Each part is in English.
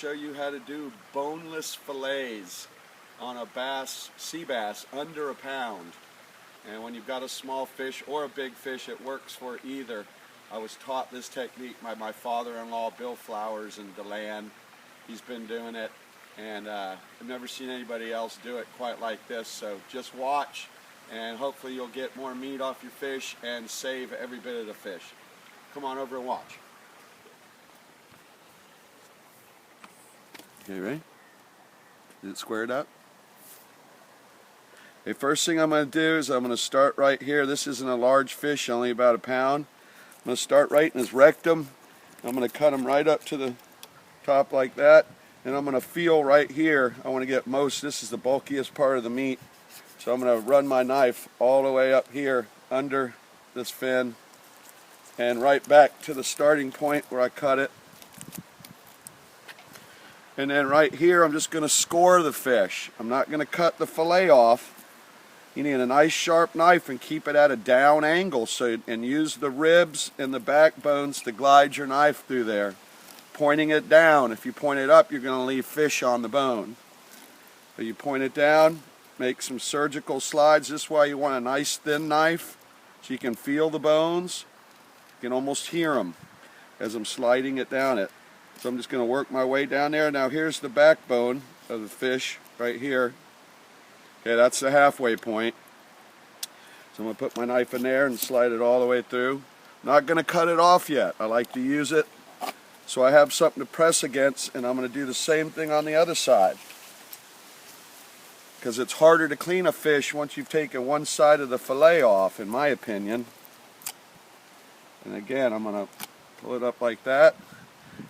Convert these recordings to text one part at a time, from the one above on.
show you how to do boneless fillets on a bass, sea bass, under a pound. And when you've got a small fish or a big fish, it works for either. I was taught this technique by my father-in-law, Bill Flowers in DeLand. He's been doing it, and I've never seen anybody else do it quite like this. So just watch, and hopefully you'll get more meat off your fish and save every bit of the fish. Come on over and watch. Okay, ready? Is it squared up? Okay, first thing I'm going to do is I'm going to start right here. This isn't a large fish, only about a pound. I'm going to start right in his rectum. I'm going to cut him right up to the top like that. And I'm going to feel right here. I want to get most, this is the bulkiest part of the meat. So I'm going to run my knife all the way up here under this fin and right back to the starting point where I cut it. And then right here I'm just going to score the fish. I'm not going to cut the fillet off. You need a nice sharp knife and keep it at a down angle, and use the ribs and the backbones to glide your knife through there. Pointing it down. If you point it up, you're going to leave fish on the bone. So you point it down, make some surgical slides. This is why you want a nice thin knife so you can feel the bones. You can almost hear them as I'm sliding it down it. So I'm just going to work my way down there. Now here's the backbone of the fish right here. Okay, that's the halfway point. So I'm going to put my knife in there and slide it all the way through. Not going to cut it off yet. I like to use it so I have something to press against, and I'm going to do the same thing on the other side. Because it's harder to clean a fish once you've taken one side of the fillet off, in my opinion. And again, I'm going to pull it up like that,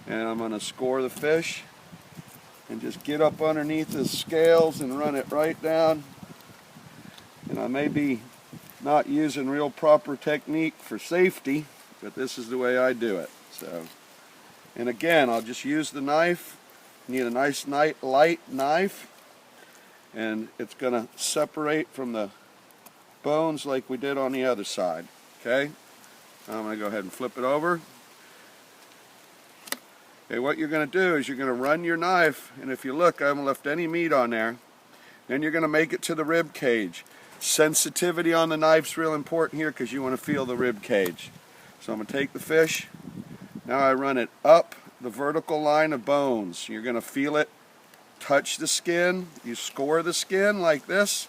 and I'm going to score the fish. And just get up underneath the scales and run it right down. And I may be not using real proper technique for safety, but this is the way I do it. So, and again, I'll just use the knife. You need a nice light knife, and it's going to separate from the bones like we did on the other side. Okay, I'm going to go ahead and flip it over. Okay, what you're going to do is you're going to run your knife, and if you look, I haven't left any meat on there. Then you're going to make it to the rib cage. Sensitivity on the knife's real important here because you want to feel the rib cage. So I'm going to take the fish. Now I run it up the vertical line of bones. You're going to feel it touch the skin. You score the skin like this.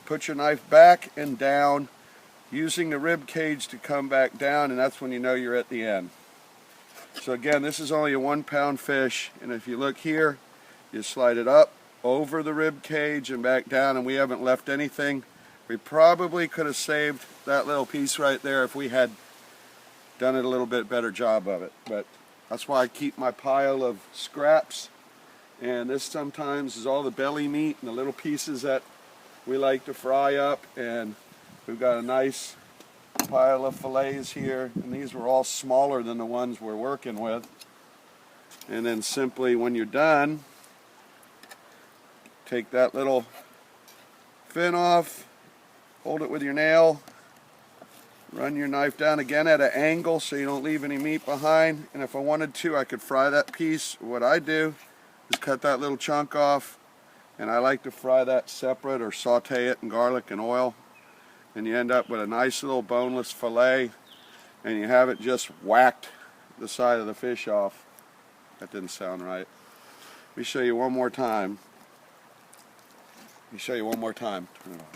Put your knife back and down, using the rib cage to come back down, and that's when you know you're at the end. So again, this is only a 1 pound fish, and if you look here, you slide it up over the rib cage and back down, and we haven't left anything. We probably could have saved that little piece right there if we had done it a little bit better job of it. But that's why I keep my pile of scraps, and this sometimes is all the belly meat and the little pieces that we like to fry up, and we've got a nice pile of fillets here, and these were all smaller than the ones we're working with. And then simply when you're done, take that little fin off, hold it with your nail, run your knife down again at an angle so you don't leave any meat behind. And if I wanted to, I could fry that piece. What I do is cut that little chunk off, and I like to fry that separate or saute it in garlic and oil. And you end up with a nice little boneless fillet, and you have it just whacked the side of the fish off. That didn't sound right. Let me show you one more time. Turn it on.